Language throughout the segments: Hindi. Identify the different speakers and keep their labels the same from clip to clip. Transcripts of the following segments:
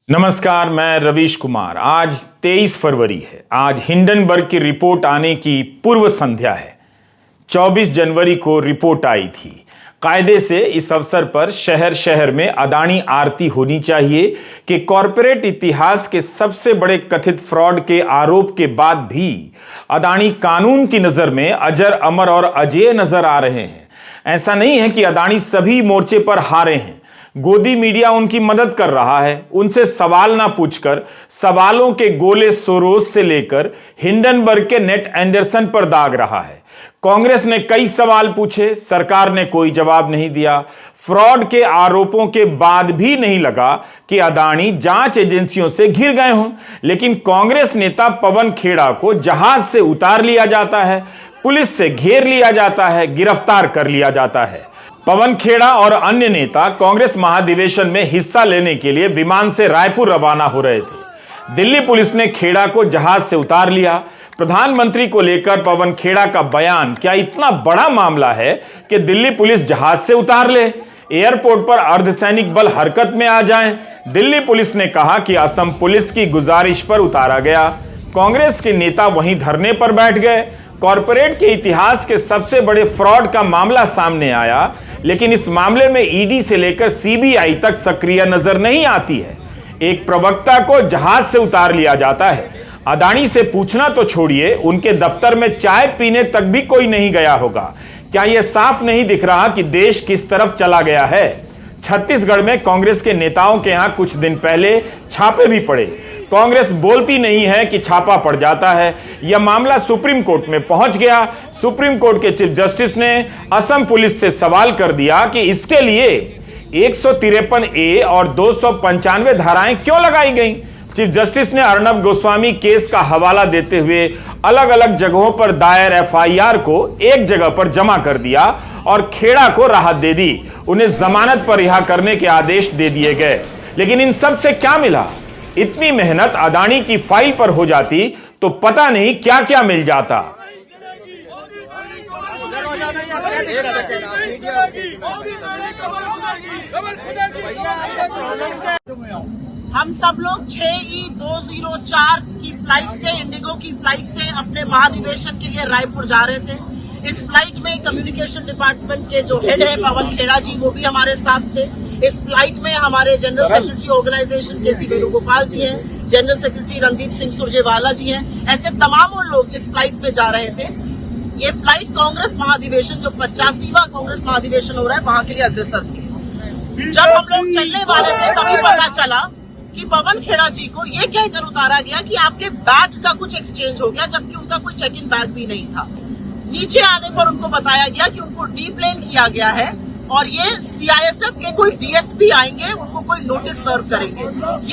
Speaker 1: नमस्कार, मैं रवीश कुमार। आज 23 फरवरी है। आज हिंडनबर्ग की रिपोर्ट आने की पूर्व संध्या है। 24 जनवरी को रिपोर्ट आई थी। कायदे से इस अवसर पर शहर शहर में अदानी आरती होनी चाहिए कि कॉरपोरेट इतिहास के सबसे बड़े कथित फ्रॉड के आरोप के बाद भी अदानी कानून की नजर में अजर, अमर और अजेय नजर आ रहे हैं। ऐसा नहीं है कि अदानी सभी मोर्चे पर हारे हैं। गोदी मीडिया उनकी मदद कर रहा है। उनसे सवाल ना पूछकर सवालों के गोले सोरोस से लेकर हिंडनबर्ग के नेट एंडरसन पर दाग रहा है। कांग्रेस ने कई सवाल पूछे, सरकार ने कोई जवाब नहीं दिया। फ्रॉड के आरोपों के बाद भी नहीं लगा कि अदानी जांच एजेंसियों से घिर गए हों, लेकिन कांग्रेस नेता पवन खेड़ा को जहाज से उतार लिया जाता है, पुलिस से घेर लिया जाता है, गिरफ्तार कर लिया जाता है। पवन खेड़ा और अन्य नेता कांग्रेस महाधिवेशन में हिस्सा लेने के लिए विमान से रायपुर रवाना हो रहे थे। दिल्ली पुलिस ने खेड़ा को जहाज से उतार लिया। प्रधानमंत्री को लेकर पवन खेड़ा का बयान क्या इतना बड़ा मामला है कि दिल्ली पुलिस जहाज से उतार ले? एयरपोर्ट पर अर्धसैनिक बल हरकत में आ जाएं? दिल्ली पुलिस ने कहा कि असम पुलिस की गुजारिश पर उतारा गया। कांग्रेस के नेता वहीं धरने पर बैठ गए। कॉरपोरेट के इतिहास के सबसे बड़े फ्रॉड का मामला सामने आया, लेकिन इस मामले में ईडी से लेकर सीबीआई तक सक्रिय नजर नहीं आती है। एक प्रवक्ता को जहाज से उतार लिया जाता है। अदानी से पूछना तो छोड़िए, उनके दफ्तर में चाय पीने तक भी कोई नहीं गया होगा। क्या यह साफ नहीं दिख रहा कि देश किस तरफ चला गया है? छत्तीसगढ़ में कांग्रेस के नेताओं के यहां कुछ दिन पहले छापे भी पड़े। कांग्रेस बोलती नहीं है कि छापा पड़ जाता है। यह मामला सुप्रीम कोर्ट में पहुंच गया। सुप्रीम कोर्ट के चीफ जस्टिस ने असम पुलिस से सवाल कर दिया कि इसके लिए 153A और 295 धाराएं क्यों लगाई गईं। चीफ जस्टिस ने अर्नब गोस्वामी केस का हवाला देते हुए अलग अलग जगहों पर दायर एफआईआर को एक जगह पर जमा कर दिया और खेड़ा को राहत दे दी। उन्हें जमानत पर रिहा करने के आदेश दे दिए गए। लेकिन इन सब से क्या मिला? इतनी मेहनत अदानी की फाइल पर हो जाती तो पता नहीं क्या क्या मिल जाता।
Speaker 2: हम सब लोग 6E204 की फ्लाइट से, इंडिगो की फ्लाइट से अपने महाधिवेशन के लिए रायपुर जा रहे थे। इस फ्लाइट में कम्युनिकेशन डिपार्टमेंट के जो हेड है पवन खेड़ा जी, वो भी हमारे साथ थे। इस फ्लाइट में हमारे जनरल सेक्रेटरी ऑर्गेनाइजेशन के सी वेणुगोपाल जी हैं, जनरल सेक्रेटरी रणदीप सिंह सुरजेवाला जी हैं। ऐसे तमाम लोग इस फ्लाइट में जा रहे थे। ये फ्लाइट कांग्रेस महाधिवेशन, जो 85वां कांग्रेस महाधिवेशन हो रहा है, वहां के लिए अग्रसर थी। जब हम लोग चलने वाले थे तभी पता चला कि पवन खेड़ा जी को ये कहकर उतारा गया कि आपके बैग का कुछ एक्सचेंज हो गया, जबकि उनका कोई चेक इन बैग भी नहीं था। नीचे आने पर उनको बताया गया कि उनको डीप्लेन किया गया है और ये सीआईएसएफ के कोई डीएसपी आएंगे, उनको कोई नोटिस सर्व करेंगे।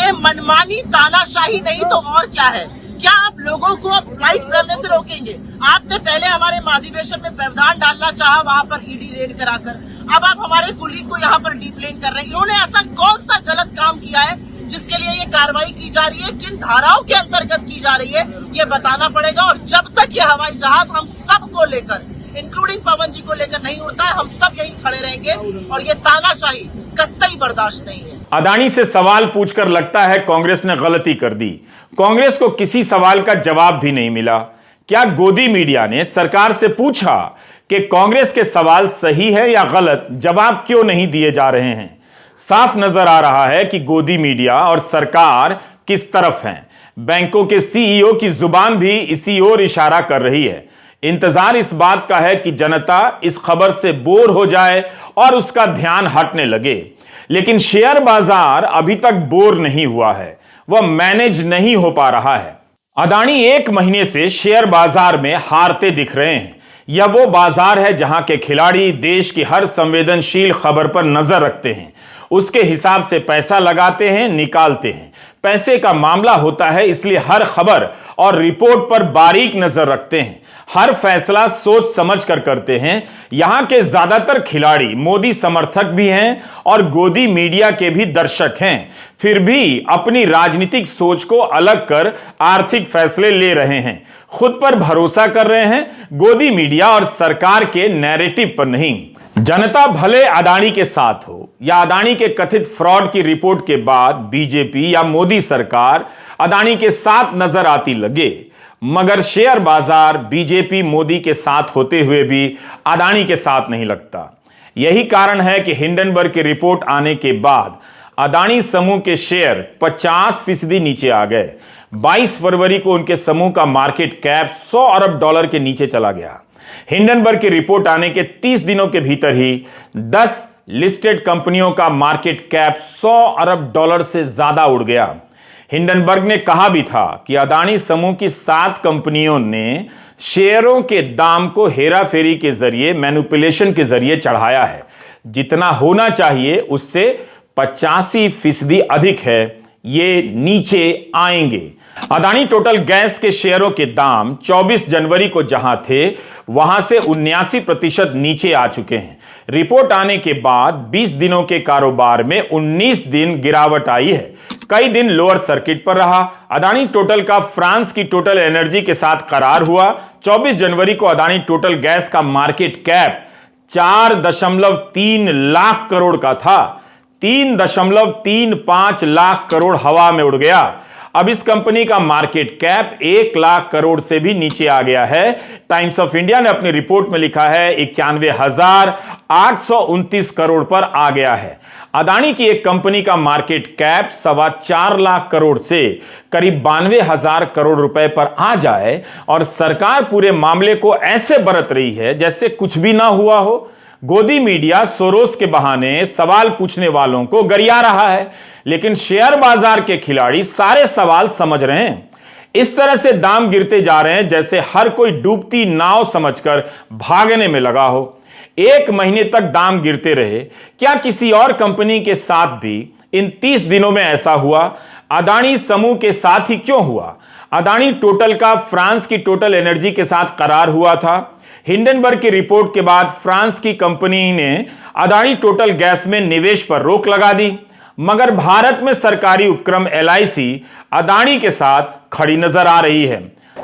Speaker 2: ये मनमानी तानाशाही नहीं तो और क्या है? क्या आप लोगों को अब फ्लाइट करने से रोकेंगे? आपने पहले हमारे महाधिवेशन में व्यवधान डालना चाहा, वहां पर ईडी रेड कराकर। अब आप हमारे कुलीग को यहाँ पर डीप्लेन कर रहे हैं। इन्होंने ऐसा कौन सा गलत काम किया है जिसके लिए ये कार्रवाई की जा रही है? किन धाराओं के अंतर्गत की जा रही है, ये बताना पड़ेगा। और जब तक ये हवाई जहाज हम सबको लेकर, इंक्लूडिंग पवन जी को लेकर नहीं उड़ता है, हम सब यहीं खड़े रहेंगे और ये तानाशाही कतई बर्दाश्त नहीं है।
Speaker 1: अदानी से सवाल पूछकर लगता है कांग्रेस ने गलती कर दी। कांग्रेस को किसी सवाल का जवाब भी नहीं मिला। क्या गोदी मीडिया ने सरकार से पूछा कि कांग्रेस के सवाल सही है या गलत? जवाब क्यों नहीं दिए जा रहे हैं? साफ नजर आ रहा है कि गोदी मीडिया और सरकार किस तरफ हैं। बैंकों के सीईओ की जुबान भी इसी ओर इशारा कर रही है। इंतजार इस बात का है कि जनता इस खबर से बोर हो जाए और उसका ध्यान हटने लगे। लेकिन शेयर बाजार अभी तक बोर नहीं हुआ है, वह मैनेज नहीं हो पा रहा है। अदानी 1 महीने से शेयर बाजार में हारते दिख रहे हैं। यह वो बाजार है जहां के खिलाड़ी देश की हर संवेदनशील खबर पर नजर रखते हैं, उसके हिसाब से पैसा लगाते हैं, निकालते हैं। पैसे का मामला होता है, इसलिए हर खबर और रिपोर्ट पर बारीक नजर रखते हैं। हर फैसला सोच समझ कर करते हैं। यहां के ज्यादातर खिलाड़ी मोदी समर्थक भी हैं और गोदी मीडिया के भी दर्शक हैं। फिर भी अपनी राजनीतिक सोच को अलग कर आर्थिक फैसले ले रहे हैं। खुद पर भरोसा कर रहे हैं, गोदी मीडिया और सरकार के नैरेटिव पर नहीं। जनता भले अदानी के साथ हो या अदानी के कथित फ्रॉड की रिपोर्ट के बाद बीजेपी या मोदी सरकार अदानी के साथ नजर आती लगे, मगर शेयर बाजार बीजेपी मोदी के साथ होते हुए भी अदानी के साथ नहीं लगता। यही कारण है कि हिंडनबर्ग की रिपोर्ट आने के बाद अदानी समूह के शेयर 50% नीचे आ गए। 22 फरवरी को उनके समूह का मार्केट कैप $100 अरब के नीचे चला गया। हिंडनबर्ग की रिपोर्ट आने के 30 दिनों के भीतर ही 10 लिस्टेड कंपनियों का मार्केट कैप $100 अरब से ज्यादा उड़ गया। हिंडनबर्ग ने कहा भी था कि अदानी समूह की 7 कंपनियों ने शेयरों के दाम को हेराफेरी के जरिए, मैनिपुलेशन के जरिए चढ़ाया है। जितना होना चाहिए उससे 85% अधिक है, ये नीचे आएंगे। अदानी टोटल गैस के शेयरों के दाम 24 जनवरी को जहां थे वहां से 79% नीचे आ चुके हैं। रिपोर्ट आने के बाद 20 दिनों के कारोबार में 19 दिन गिरावट आई है। कई दिन लोअर सर्किट पर रहा। अदानी टोटल का फ्रांस की टोटल एनर्जी के साथ करार हुआ। 24 जनवरी को अदानी टोटल गैस का मार्केट कैप 4.3 लाख करोड़ का था। 3.35 लाख करोड़ हवा में उड़ गया। अब इस कंपनी का मार्केट कैप 1 लाख करोड़ से भी नीचे आ गया है। टाइम्स ऑफ इंडिया ने अपनी रिपोर्ट में लिखा है 91,829 करोड़ पर आ गया है। अदानी की एक कंपनी का मार्केट कैप 4.25 लाख करोड़ से करीब 92,000 करोड़ रुपए पर आ जाए और सरकार पूरे मामले को ऐसे बरत रही है जैसे कुछ भी ना हुआ हो। गोदी मीडिया सोरोस के बहाने सवाल पूछने वालों को गरिया रहा है, लेकिन शेयर बाजार के खिलाड़ी सारे सवाल समझ रहे हैं। इस तरह से दाम गिरते जा रहे हैं जैसे हर कोई डूबती नाव समझकर भागने में लगा हो। 1 महीने तक दाम गिरते रहे। क्या किसी और कंपनी के साथ भी इन 30 दिनों में ऐसा हुआ? अदानी समूह के साथ ही क्यों हुआ? अदानी टोटल का फ्रांस की टोटल एनर्जी के साथ करार हुआ था। हिंडनबर्ग की रिपोर्ट के बाद फ्रांस की कंपनी ने अदानी टोटल गैस में निवेश पर रोक लगा दी, मगर भारत में सरकारी उपक्रम LIC अदानी के साथ खड़ी नजर आ रही है।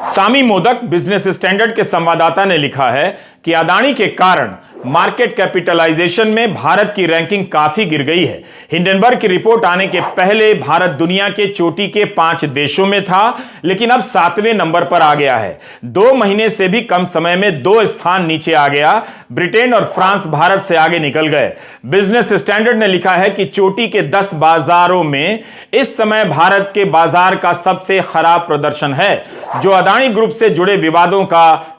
Speaker 1: सामी मोदक बिजनेस स्टैंडर्ड के संवाददाता ने लिखा है कि अदानी के कारण मार्केट कैपिटलाइजेशन में भारत की रैंकिंग काफी गिर गई है। हिंडनबर्ग की रिपोर्ट आने के पहले भारत दुनिया के चोटी के 5 देशों में था, लेकिन अब 7वें नंबर पर आ गया है। 2 महीने से भी कम समय में 2 स्थान नीचे आ गया। ब्रिटेन और फ्रांस भारत से आगे निकल गए। बिजनेस स्टैंडर्ड ने लिखा है कि चोटी के 10 बाजारों में इस समय भारत के बाजार का सबसे खराब प्रदर्शन है, जो अदानी ग्रुप से जुड़े विवादों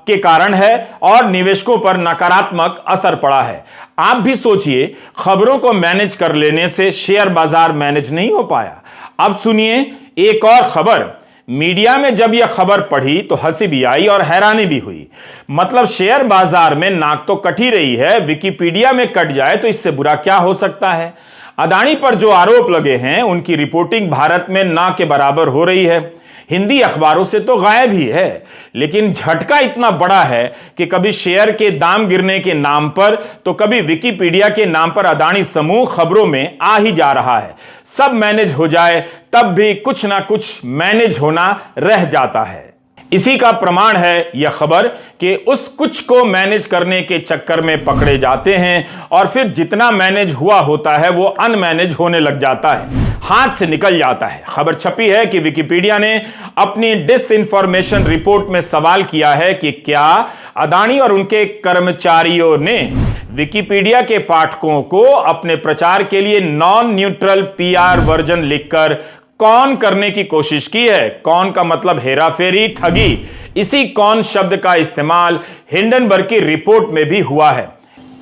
Speaker 1: के कारण है और निवेशकों पर नकारात्मक असर पड़ा है। आप भी सोचिए, खबरों को मैनेज कर लेने से शेयर बाजार मैनेज नहीं हो पाया। अब सुनिए एक और खबर। मीडिया में जब यह खबर पढ़ी तो हंसी भी आई और हैरानी भी हुई। मतलब शेयर बाजार में नाक तो कट ही रही है, विकिपीडिया में कट जाए तो इससे बुरा क्या हो सकता है। अदानी पर जो आरोप लगे हैं उनकी रिपोर्टिंग भारत में ना के बराबर हो रही है। हिंदी अखबारों से तो गायब ही है, लेकिन झटका इतना बड़ा है कि कभी शेयर के दाम गिरने के नाम पर तो कभी विकिपीडिया के नाम पर अदानी समूह खबरों में आ ही जा रहा है। सब मैनेज हो जाए तब भी कुछ ना कुछ मैनेज होना रह जाता है। इसी का प्रमाण है यह खबर कि उस कुछ को मैनेज करने के चक्कर में पकड़े जाते हैं और फिर जितना मैनेज हुआ होता है वो अनमैनेज होने लग जाता है, हाथ से निकल जाता है। खबर छपी है कि विकिपीडिया ने अपनी डिसइंफॉर्मेशन रिपोर्ट में सवाल किया है कि क्या अदानी और उनके कर्मचारियों ने विकिपीडिया के पाठकों को अपने प्रचार के लिए नॉन न्यूट्रल PR वर्जन लिखकर कौन करने की कोशिश की है। कौन का मतलब हेराफेरी, ठगी। इसी कौन शब्द का इस्तेमाल हिंडनबर्ग की रिपोर्ट में भी हुआ है।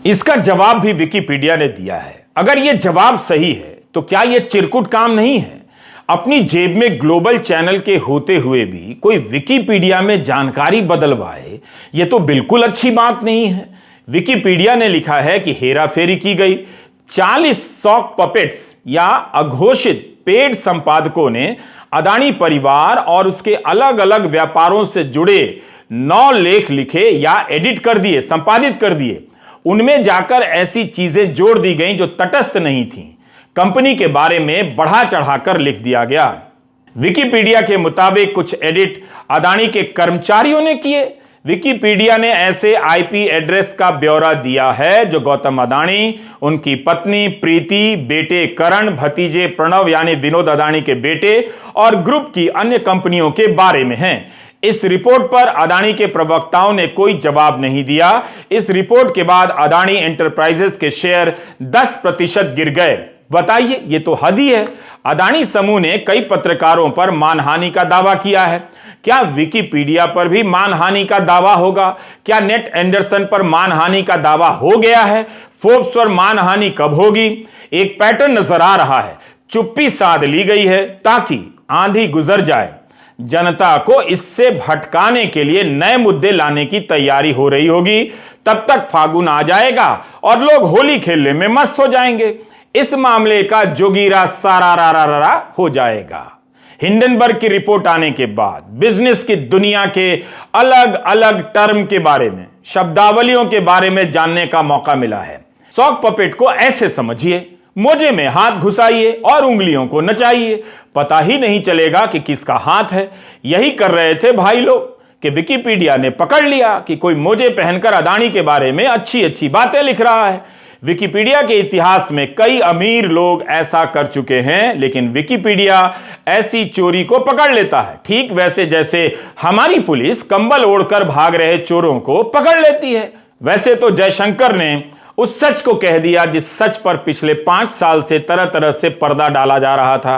Speaker 1: इसका जवाब भी विकिपीडिया ने दिया है। अगर यह जवाब सही है तो क्या यह चिरकुट काम नहीं है? अपनी जेब में ग्लोबल चैनल के होते हुए भी कोई विकिपीडिया में जानकारी बदलवाए, यह तो बिल्कुल अच्छी बात नहीं है। विकिपीडिया ने लिखा है कि हेराफेरी की गई। 40 सॉक पपेट्स या अघोषित पेड संपादकों ने अदानी परिवार और उसके अलग अलग व्यापारों से जुड़े 9 लेख लिखे या एडिट कर दिए, संपादित कर दिए। उनमें जाकर ऐसी चीजें जोड़ दी गईं जो तटस्थ नहीं थीं। कंपनी के बारे में बढ़ा चढ़ाकर लिख दिया गया। विकिपीडिया के मुताबिक कुछ एडिट अदानी के कर्मचारियों ने किए, विकिपीडिया ने ऐसे आईपी एड्रेस का ब्यौरा दिया है जो गौतम अडानी, उनकी पत्नी प्रीति, बेटे करण, भतीजे प्रणव यानी विनोद अडानी के बेटे और ग्रुप की अन्य कंपनियों के बारे में है। इस रिपोर्ट पर अडानी के प्रवक्ताओं ने कोई जवाब नहीं दिया। इस रिपोर्ट के बाद अडानी एंटरप्राइजेस के शेयर 10% गिर गए। बताइए, ये तो हद ही है। अडानी समूह ने कई पत्रकारों पर मानहानि का दावा किया है। क्या विकिपीडिया पर भी मानहानि का दावा होगा? क्या नेट एंडरसन पर मानहानि का दावा हो गया है? फोर्ब्स पर मानहानि कब होगी? एक पैटर्न नजर आ रहा है। चुप्पी साध ली गई है ताकि आंधी गुजर जाए। जनता को इससे भटकाने के लिए नए मुद्दे लाने की तैयारी हो रही होगी। तब तक फागुन आ जाएगा और लोग होली खेलने में मस्त हो जाएंगे। इस मामले का जोगीरा सारा हो जाएगा। हिंडनबर्ग की रिपोर्ट आने के बाद बिजनेस की दुनिया के अलग अलग टर्म के बारे में, शब्दावलियों के बारे में जानने का मौका मिला है। सॉक पपेट को ऐसे समझिए, मोजे में हाथ घुसाइए और उंगलियों को नचाइए, पता ही नहीं चलेगा कि किसका हाथ है। यही कर रहे थे भाई लोग कि विकिपीडिया ने पकड़ लिया कि कोई मोजे पहनकर अडानी के बारे में अच्छी अच्छी बातें लिख रहा है। विकिपीडिया के इतिहास में कई अमीर लोग ऐसा कर चुके हैं, लेकिन विकिपीडिया ऐसी चोरी को पकड़ लेता है, ठीक वैसे जैसे हमारी पुलिस कंबल ओढ़कर भाग रहे चोरों को पकड़ लेती है। वैसे तो जयशंकर ने उस सच को कह दिया जिस सच पर पिछले 5 साल से तरह तरह से पर्दा डाला जा रहा था।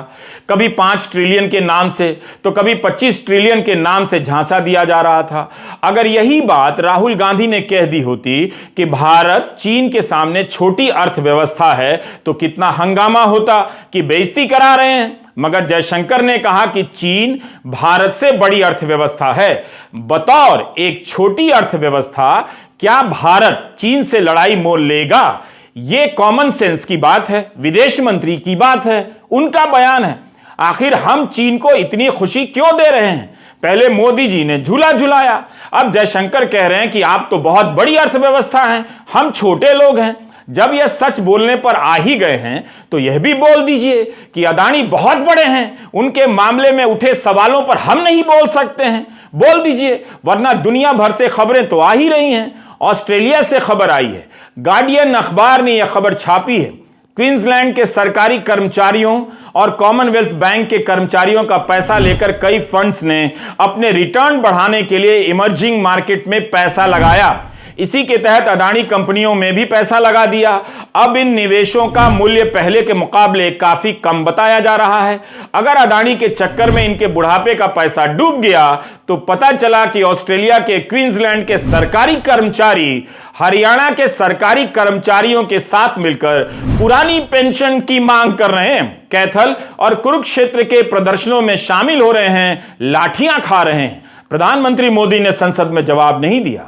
Speaker 1: कभी 5 ट्रिलियन के नाम से तो कभी 25 ट्रिलियन के नाम से झांसा दिया जा रहा था। अगर यही बात राहुल गांधी ने कह दी होती कि भारत चीन के सामने छोटी अर्थव्यवस्था है तो कितना हंगामा होता कि बेइज्जती करा रहे हैं। मगर जयशंकर ने कहा कि चीन भारत से बड़ी अर्थव्यवस्था है। बतौर एक छोटी अर्थव्यवस्था क्या भारत चीन से लड़ाई मोल लेगा? यह कॉमन सेंस की बात है, विदेश मंत्री की बात है, उनका बयान है। आखिर हम चीन को इतनी खुशी क्यों दे रहे हैं? पहले मोदी जी ने झूला झुलाया, अब जयशंकर कह रहे हैं कि आप तो बहुत बड़ी अर्थव्यवस्था हैं, हम छोटे लोग हैं। जब यह सच बोलने पर आ ही गए हैं तो यह भी बोल दीजिए कि अडानी बहुत बड़े हैं, उनके मामले में उठे सवालों पर हम नहीं बोल सकते हैं। बोल दीजिए, वरना दुनिया भर से खबरें तो आ ही रही हैं। ऑस्ट्रेलिया से खबर आई है, गार्डियन अखबार ने यह खबर छापी है। क्वींसलैंड के सरकारी कर्मचारियों और कॉमनवेल्थ बैंक के कर्मचारियों का पैसा लेकर कई फंड्स ने अपने रिटर्न बढ़ाने के लिए इमर्जिंग मार्केट में पैसा लगाया। इसी के तहत अडानी कंपनियों में भी पैसा लगा दिया। अब इन निवेशों का मूल्य पहले के मुकाबले काफी कम बताया जा रहा है। अगर अडानी के चक्कर में इनके बुढ़ापे का पैसा डूब गया तो पता चला कि ऑस्ट्रेलिया के क्वींसलैंड के सरकारी कर्मचारी हरियाणा के सरकारी कर्मचारियों के साथ मिलकर पुरानी पेंशन की मांग कर रहे हैं, कैथल और कुरुक्षेत्र के प्रदर्शनों में शामिल हो रहे हैं, लाठियां खा रहे हैं। प्रधानमंत्री मोदी ने संसद में जवाब नहीं दिया,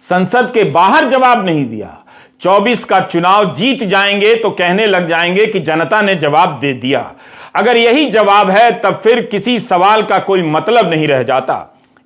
Speaker 1: संसद के बाहर जवाब नहीं दिया। 24 का चुनाव जीत जाएंगे तो कहने लग जाएंगे कि जनता ने जवाब दे दिया। अगर यही जवाब है तब फिर किसी सवाल का कोई मतलब नहीं रह जाता।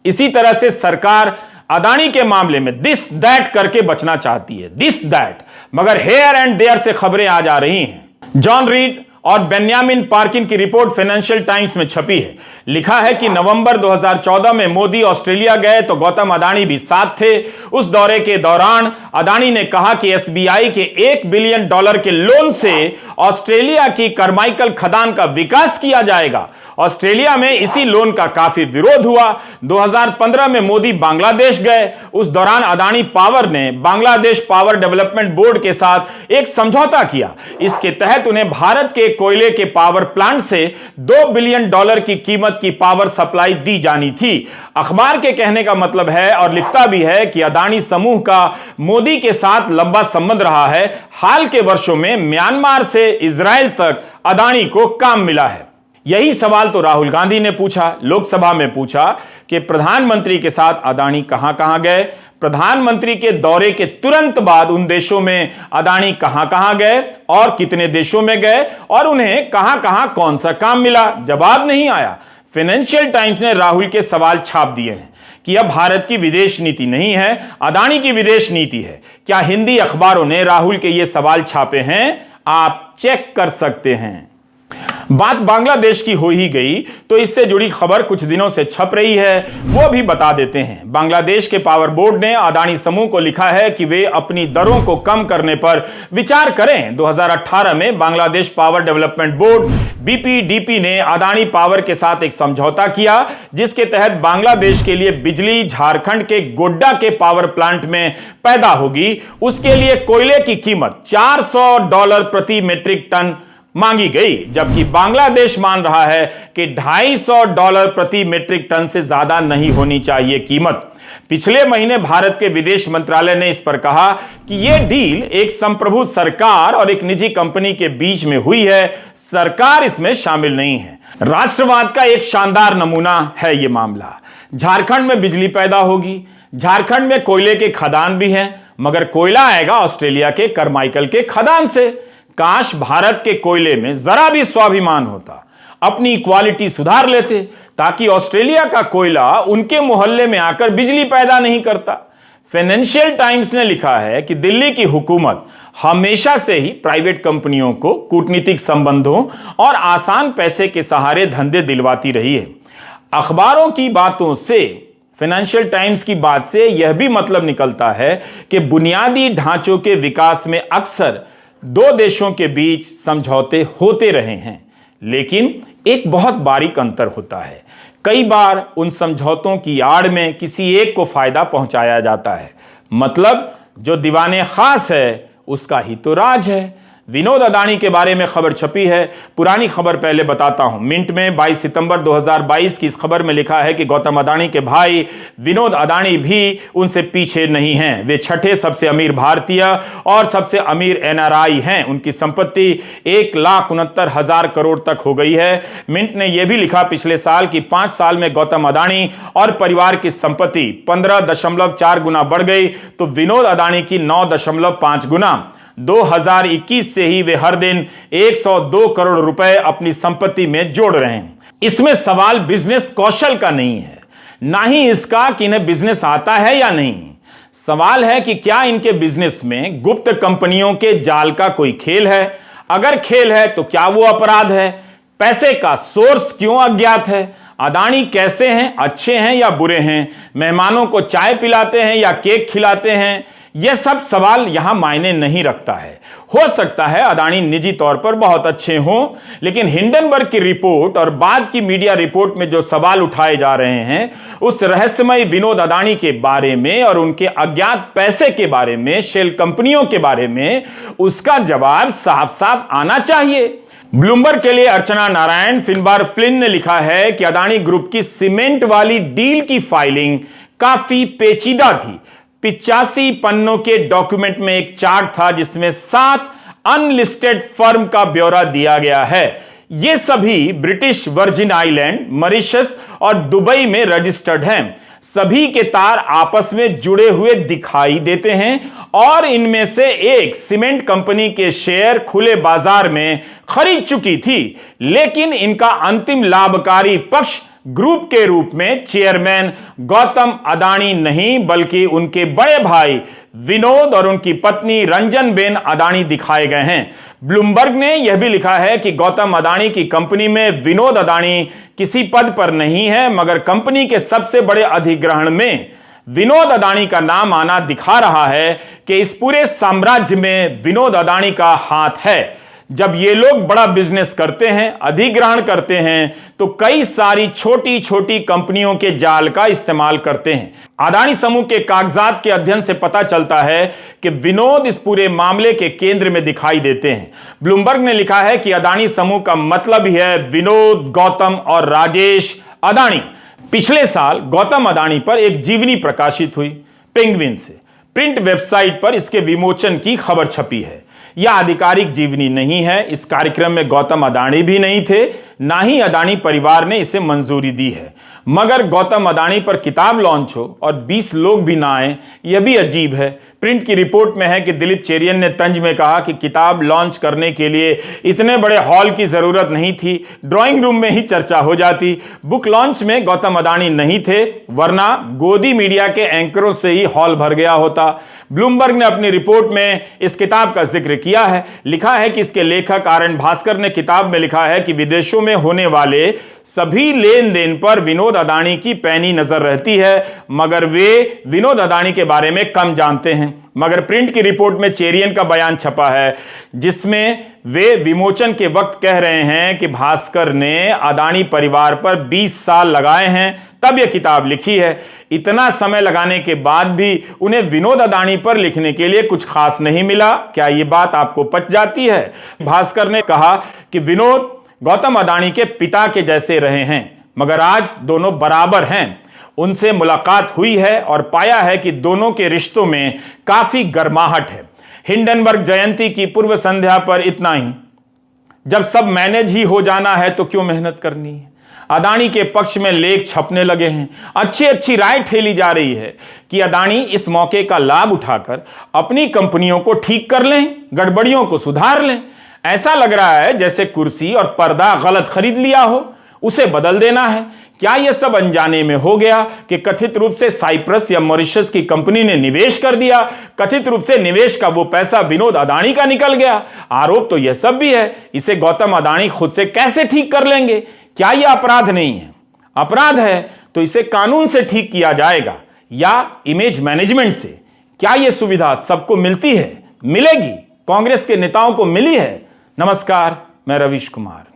Speaker 1: इसी तरह से सरकार अडानी के मामले में दिस दैट करके बचना चाहती है, दिस दैट, मगर हेयर एंड देयर से खबरें आ जा रही हैं। जॉन रीड और बेन्यामिन पार्किन की रिपोर्ट फाइनेंशियल टाइम्स में छपी है। लिखा है कि नवंबर 2014 में मोदी ऑस्ट्रेलिया गए तो गौतम अडानी भी साथ थे। उस दौरे के दौरान अडानी ने कहा कि एसबीआई के $1 बिलियन के लोन से ऑस्ट्रेलिया की करमाइकल खदान का विकास किया जाएगा। ऑस्ट्रेलिया में इसी लोन का काफी विरोध हुआ। 2015 में मोदी बांग्लादेश गए। उस दौरान अडानी पावर ने बांग्लादेश पावर डेवलपमेंट बोर्ड के साथ एक समझौता किया। इसके तहत उन्हें भारत के कोयले के पावर प्लांट से $2 बिलियन की कीमत की पावर सप्लाई दी जानी थी। अखबार के कहने का मतलब है और लिखता भी है कि अडानी समूह का मोदी के साथ लंबा संबंध रहा है। हाल के वर्षों में म्यांमार से इजराइल तक अडानी को काम मिला है। यही सवाल तो राहुल गांधी ने पूछा, लोकसभा में पूछा कि प्रधानमंत्री के साथ अडानी कहां गए। प्रधानमंत्री के दौरे के तुरंत बाद उन देशों में अडानी कहां गए और कितने देशों में गए और उन्हें कहां कौन सा काम मिला। जवाब नहीं आया। फाइनेंशियल टाइम्स ने राहुल के सवाल छाप दिए हैं कि अब भारत की विदेश नीति नहीं है, अडानी की विदेश नीति है। क्या हिंदी अखबारों ने राहुल के ये सवाल छापे हैं? आप चेक कर सकते हैं। बात बांग्लादेश की हो ही गई तो इससे जुड़ी खबर कुछ दिनों से छप रही है, वो भी बता देते हैं। बांग्लादेश के पावर बोर्ड ने अदानी समूह को लिखा है कि वे अपनी दरों को कम करने पर विचार करें। 2018 में बांग्लादेश पावर डेवलपमेंट बोर्ड बीपीडीपी ने अदानी पावर के साथ एक समझौता किया, जिसके तहत बांग्लादेश के लिए बिजली झारखंड के गोड्डा के पावर प्लांट में पैदा होगी। उसके लिए कोयले की कीमत $400 प्रति मीट्रिक टन मांगी गई, जबकि बांग्लादेश मान रहा है कि $250 प्रति मीट्रिक टन से ज्यादा नहीं होनी चाहिए कीमत। पिछले महीने भारत के विदेश मंत्रालय ने इस पर कहा कि यह डील एक संप्रभु सरकार और एक निजी कंपनी के बीच में हुई है, सरकार इसमें शामिल नहीं है। राष्ट्रवाद का एक शानदार नमूना है यह मामला। झारखंड में बिजली पैदा होगी, झारखंड में कोयले के खदान भी हैं, मगर कोयला आएगा ऑस्ट्रेलिया के करमाइकल के खदान से। काश भारत के कोयले में जरा भी स्वाभिमान होता, अपनी क्वालिटी सुधार लेते, ताकि ऑस्ट्रेलिया का कोयला उनके मोहल्ले में आकर बिजली पैदा नहीं करता। फाइनेंशियल टाइम्स ने लिखा है कि दिल्ली की हुकूमत हमेशा से ही प्राइवेट कंपनियों को कूटनीतिक संबंधों और आसान पैसे के सहारे धंधे दिलवाती रही है। अखबारों की बातों से, फाइनेंशियल टाइम्स की बात से यह भी मतलब निकलता है कि बुनियादी ढांचों के विकास में अक्सर दो देशों के बीच समझौते होते रहे हैं, लेकिन एक बहुत बारीक अंतर होता है। कई बार उन समझौतों की आड़ में किसी एक को फायदा पहुंचाया जाता है, मतलब जो दीवाने खास है उसका ही तो राज है। विनोद अदानी के बारे में खबर छपी है। पुरानी खबर पहले बताता हूं। मिंट में 22 सितंबर 2022 की इस खबर में लिखा है कि गौतम अदानी के भाई विनोद अदानी भी उनसे पीछे नहीं हैं। वे छठे सबसे अमीर भारतीय और सबसे अमीर एनआरआई हैं। उनकी संपत्ति 1,69,000 करोड़ तक हो गई है। मिंट ने यह भी लिखा पिछले साल की 5 साल में गौतम अदानी और परिवार की संपत्ति 15.4 गुना बढ़ गई, तो विनोद अदानी की 9.5 गुना। 2021 से ही वे हर दिन 102 करोड़ रुपए अपनी संपत्ति में जोड़ रहे हैं। इसमें सवाल बिजनेस कौशल का नहीं है, ना ही इसका कि इन्हें बिजनेस आता है या नहीं। सवाल है कि क्या इनके बिजनेस में गुप्त कंपनियों के जाल का कोई खेल है? अगर खेल है तो क्या वो अपराध है? पैसे का सोर्स क्यों अज्ञात है? अदानी कैसे हैं, अच्छे हैं या बुरे हैं? मेहमानों को चाय पिलाते हैं या केक खिलाते हैं? यह सब सवाल यहां मायने नहीं रखता है। हो सकता है अदानी निजी तौर पर बहुत अच्छे हों, लेकिन हिंडनबर्ग की रिपोर्ट और बाद की मीडिया रिपोर्ट में जो सवाल उठाए जा रहे हैं, उस रहस्यमय विनोद अदानी के बारे में और उनके अज्ञात पैसे के बारे में, शेल कंपनियों के बारे में, उसका जवाब साफ साफ आना चाहिए। ब्लूमबर्ग के लिए अर्चना नारायण फिनबार फ्लिन ने लिखा है कि अदानी ग्रुप की सीमेंट वाली डील की फाइलिंग काफी पेचीदा थी। 85 पन्नों के डॉक्यूमेंट में एक चार्ट था जिसमें 7 अनलिस्टेड फर्म का ब्यौरा दिया गया है। ये सभी ब्रिटिश वर्जिन आइलैंड, मॉरिशस और दुबई में रजिस्टर्ड हैं। सभी के तार आपस में जुड़े हुए दिखाई देते हैं और इनमें से एक सीमेंट कंपनी के शेयर खुले बाजार में खरीद चुकी थी, लेकिन इनका अंतिम लाभकारी पक्ष ग्रुप के रूप में चेयरमैन गौतम अदानी नहीं, बल्कि उनके बड़े भाई विनोद और उनकी पत्नी रंजनबेन अदानी दिखाए गए हैं। ब्लूमबर्ग ने यह भी लिखा है कि गौतम अदानी की कंपनी में विनोद अदानी किसी पद पर नहीं है, मगर कंपनी के सबसे बड़े अधिग्रहण में विनोद अदानी का नाम आना दिखा रहा है कि इस पूरे साम्राज्य में विनोद अदानी का हाथ है। जब ये लोग बड़ा बिजनेस करते हैं, अधिग्रहण करते हैं, तो कई सारी छोटी छोटी कंपनियों के जाल का इस्तेमाल करते हैं। अदानी समूह के कागजात के अध्ययन से पता चलता है कि विनोद इस पूरे मामले के केंद्र में दिखाई देते हैं। ब्लूमबर्ग ने लिखा है कि अदानी समूह का मतलब ही है विनोद, गौतम और राजेश अदानी। पिछले साल गौतम अदानी पर एक जीवनी प्रकाशित हुई पेंगुइन से। प्रिंट वेबसाइट पर इसके विमोचन की खबर छपी है। यह आधिकारिक जीवनी नहीं है। इस कार्यक्रम में गौतम अदानी भी नहीं थे, ना ही अदानी परिवार ने इसे मंजूरी दी है। मगर गौतम अदानी पर किताब लॉन्च हो और 20 लोग भी ना आए, यह भी अजीब है। प्रिंट की रिपोर्ट में है कि दिलीप चेरियन ने तंज में कहा कि किताब लॉन्च करने के लिए इतने बड़े हॉल की जरूरत नहीं थी, ड्राइंग रूम में ही चर्चा हो जाती। बुक लॉन्च में गौतम अदानी नहीं थे, वरना गोदी मीडिया के एंकरों से ही हॉल भर गया होता। ब्लूमबर्ग ने अपनी रिपोर्ट में इस किताब का जिक्र किया है। लिखा है कि इसके लेखक आर.एन. भास्कर ने किताब में लिखा है कि विदेशों में होने वाले सभी लेन देन पर विनोद अदानी की पैनी नजर रहती है, मगर वे विनोद अदानी के बारे में कम जानते हैं। मगर प्रिंट की रिपोर्ट में चेरियन का बयान छपा है, जिसमें वे विमोचन के वक्त कह रहे हैं कि भास्कर ने अदानी परिवार पर 20 साल लगाए हैं, तब यह किताब लिखी है। इतना समय लगाने के बाद भी उन्हें विनोद अदानी पर लिखने के लिए कुछ खास नहीं मिला। क्या यह बात आपको पच जाती है? भास्कर ने कहा कि विनोद गौतम अदानी के पिता के जैसे रहे हैं, मगर आज दोनों बराबर हैं। उनसे मुलाकात हुई है और पाया है कि दोनों के रिश्तों में काफी गर्माहट है। हिंडनबर्ग जयंती की पूर्व संध्या पर इतना ही। जब सब मैनेज ही हो जाना है तो क्यों मेहनत करनी है? अदानी के पक्ष में लेख छपने लगे हैं, अच्छी अच्छी राय ठेली जा रही है कि अदानी इस मौके का लाभ उठाकर अपनी कंपनियों को ठीक कर लें, गड़बड़ियों को सुधार लें। ऐसा लग रहा है जैसे कुर्सी और पर्दा गलत खरीद लिया हो, उसे बदल देना है। क्या यह सब अनजाने में हो गया कि कथित रूप से साइप्रस या मॉरिशस की कंपनी ने निवेश कर दिया? कथित रूप से निवेश का वो पैसा विनोद अदानी का निकल गया। आरोप तो यह सब भी है। इसे गौतम अदानी खुद से कैसे ठीक कर लेंगे? क्या यह अपराध नहीं है? अपराध है तो इसे कानून से ठीक किया जाएगा या इमेज मैनेजमेंट से। क्या यह सुविधा सबको मिलती है? मिलेगी? कांग्रेस के नेताओं को मिली है? नमस्कार, मैं रवीश कुमार।